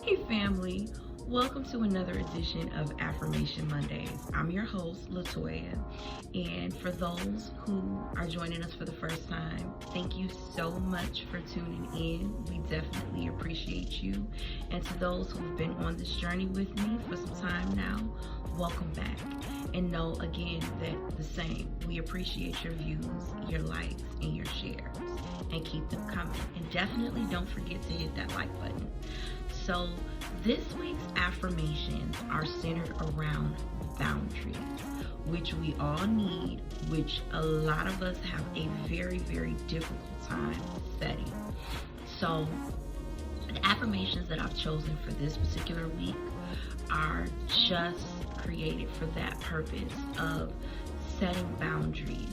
Hey family, welcome to another edition of Affirmation Mondays. I'm your host, Latoya, and for those who are joining us for the first time, thank you so much for tuning in. We definitely appreciate you. And to those who've been on this journey with me for some time now, welcome back. And know again that the same, we appreciate your views, your likes, and your shares, and keep them coming. And definitely don't forget to hit that like button. So this week's affirmations are centered around boundaries, which we all need, which a lot of us have a very, very difficult time setting. So the affirmations that I've chosen for this particular week are just created for that purpose of setting boundaries,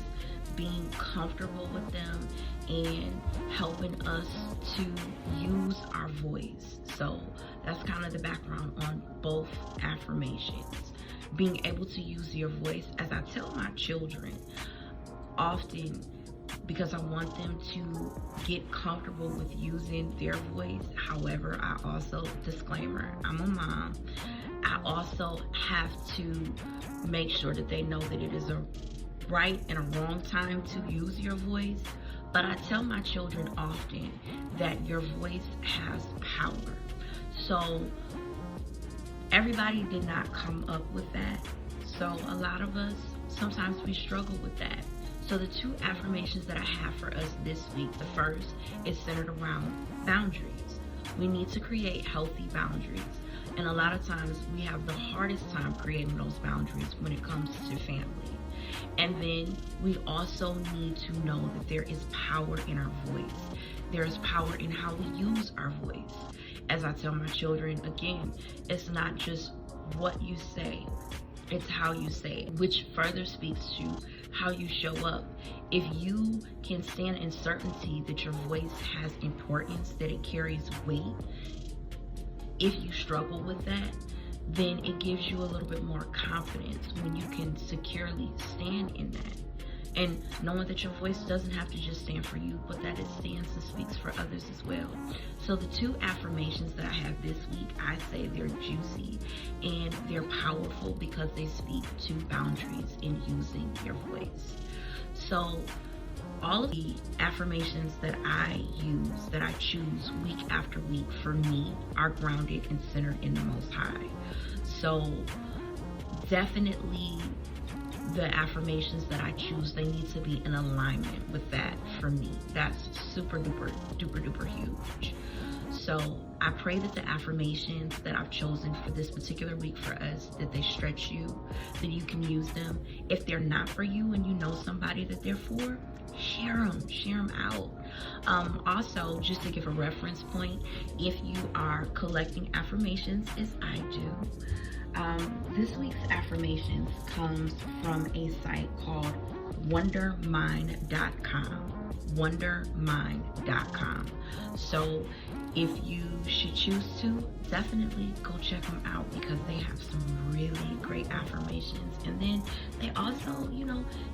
being comfortable with them, and helping us to use our voice. So that's kind of the background on both affirmations. Being able to use your voice, as I tell my children often, because I want them to get comfortable with using their voice. However, I also, disclaimer, I'm a mom. I also have to make sure that they know that it is a right and a wrong time to use your voice. But I tell my children often that your voice has power. So everybody did not come up with that. So a lot of us, sometimes we struggle with that. So the two affirmations that I have for us this week, the first is centered around boundaries. We need to create healthy boundaries. And a lot of times we have the hardest time creating those boundaries when it comes to family. And then we also need to know that there is power in our voice. There is power in how we use our voice. As I tell my children, again, it's not just what you say, it's how you say it, which further speaks to how you show up. If you can stand in certainty that your voice has importance, that it carries weight, if you struggle with that, then it gives you a little bit more confidence when you can securely stand in that. And knowing that your voice doesn't have to just stand for you, but that it stands and speaks for others as well. So the two affirmations that I have this week, I say they're juicy and they're powerful because they speak to boundaries in using your voice. So all of the affirmations that I use, that I choose week after week for me, are grounded and centered in the Most High. So definitely the affirmations that I choose, they need to be in alignment with that for me. That's super duper huge. So I pray that the affirmations that I've chosen for this particular week for us, that they stretch you, that you can use them. If they're not for you and you know somebody that they're for, share them out. Also, just to give a reference point, if you are collecting affirmations as I do, this week's affirmations comes from a site called wondermind.com. wondermind.com. So if you should choose to, definitely go check them out because they have some really great affirmations. And then they also,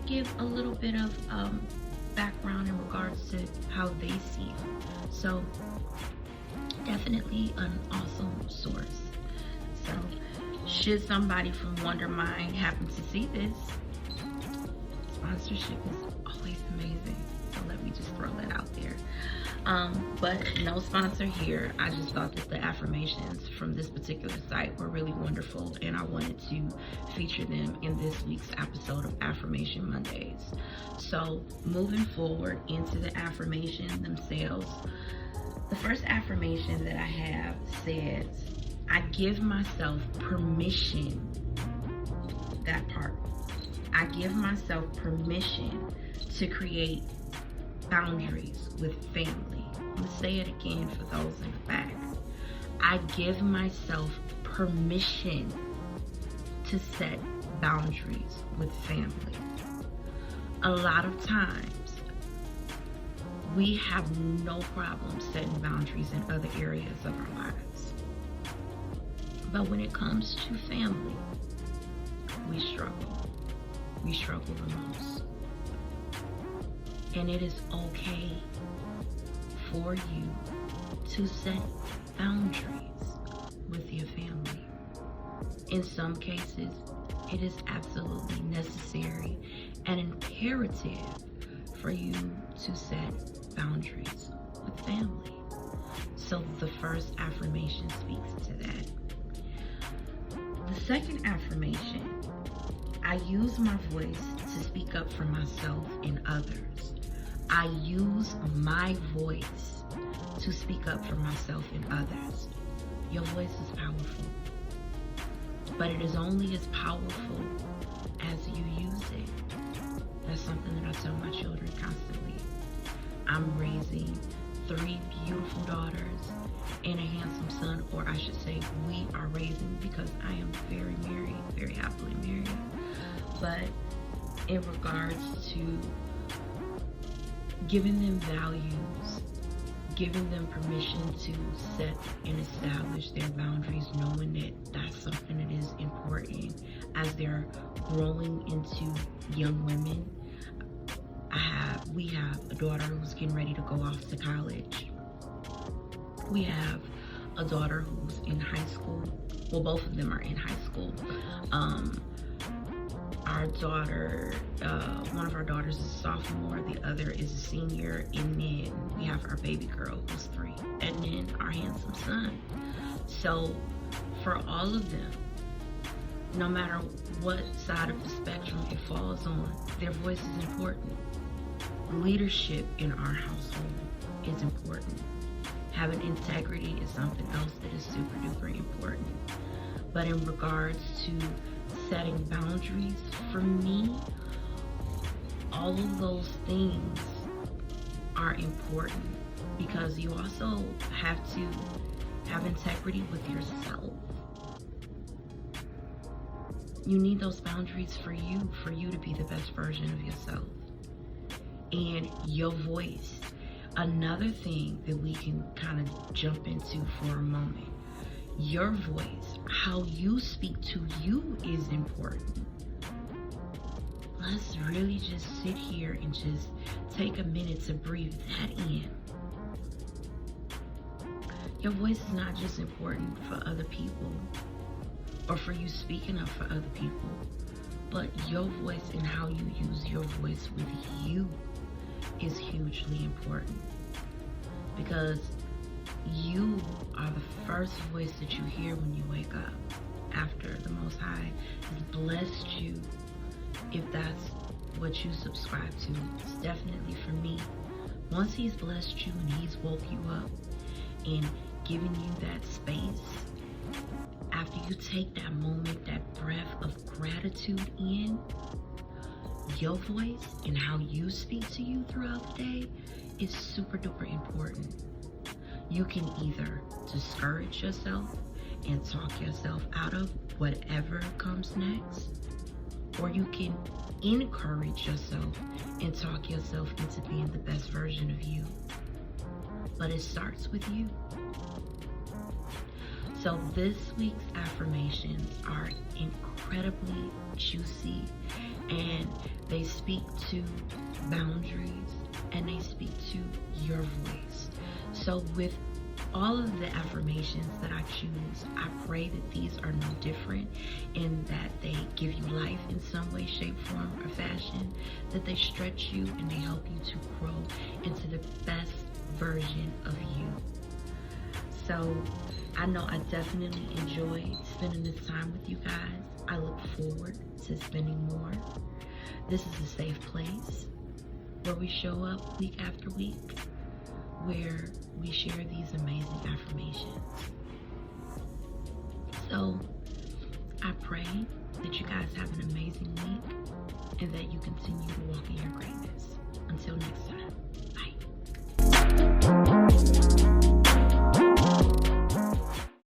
give a little bit of background in regards to how they see them. So definitely an awesome source. So should somebody from Wondermind happen to see this, sponsorship is always amazing. So let me just throw that out there. But no sponsor here. I just thought that the affirmations from this particular site were really wonderful, and I wanted to feature them in this week's episode of Affirmation Mondays. So moving forward into the affirmation themselves, the first affirmation that I have says, I give myself permission. That part. I give myself permission to create boundaries with family. I'm going to say it again for those in the back. I give myself permission to set boundaries with family. A lot of times, we have no problem setting boundaries in other areas of our lives. But when it comes to family, we struggle. We struggle the most. And it is okay for you to set boundaries. with your family. In some cases, it is absolutely necessary and imperative for you to set boundaries with family. So the first affirmation speaks to that. The second affirmation, I use my voice to speak up for myself and others. I use my voice to speak up for myself and others. Your voice is powerful, but it is only as powerful as you use it. That's something that I tell my children constantly. I'm raising 3 beautiful daughters and a handsome son, or I should say we are raising, because I am very married, very happily married. But in regards to giving them values, giving them permission to set and establish their boundaries, knowing that that's something that is important as they're growing into young women. We have a daughter who's getting ready to go off to college. We have a daughter who's in high school. Well, both of them are in high school. Our daughter, one of our daughters is a sophomore, the other is a senior, and then we have our baby girl who's 3, and then our handsome son. So for all of them, no matter what side of the spectrum it falls on, their voice is important. Leadership in our household is important. Having integrity is something else that is super duper important. But in regards to setting boundaries, for me, all of those things are important, because you also have to have integrity with yourself. You need those boundaries for you to be the best version of yourself. And your voice, another thing that we can kind of jump into for a moment. Your voice, how you speak to you is important. Let's really just sit here and just take a minute to breathe that in. Your voice is not just important for other people or for you speaking up for other people, but your voice and how you use your voice with you is hugely important, because you are the first voice that you hear when you wake up after the Most High has blessed you. If that's what you subscribe to, it's definitely for me. Once he's blessed you and he's woke you up and given you that space, after you take that moment, that breath of gratitude in, your voice and how you speak to you throughout the day is super duper important. You can either discourage yourself and talk yourself out of whatever comes next, or you can encourage yourself and talk yourself into being the best version of you. But it starts with you. So this week's affirmations are incredibly juicy, and they speak to boundaries and they speak to your voice. So with all of the affirmations that I choose, I pray that these are no different, in that they give you life in some way, shape, form, or fashion, that they stretch you and they help you to grow into the best version of you. So I know I definitely enjoyed spending this time with you guys. I look forward to spending more. This is a safe place where we show up week after week, where we share these amazing affirmations. So I pray that you guys have an amazing week and that you continue to walk in your greatness. Until next time, bye.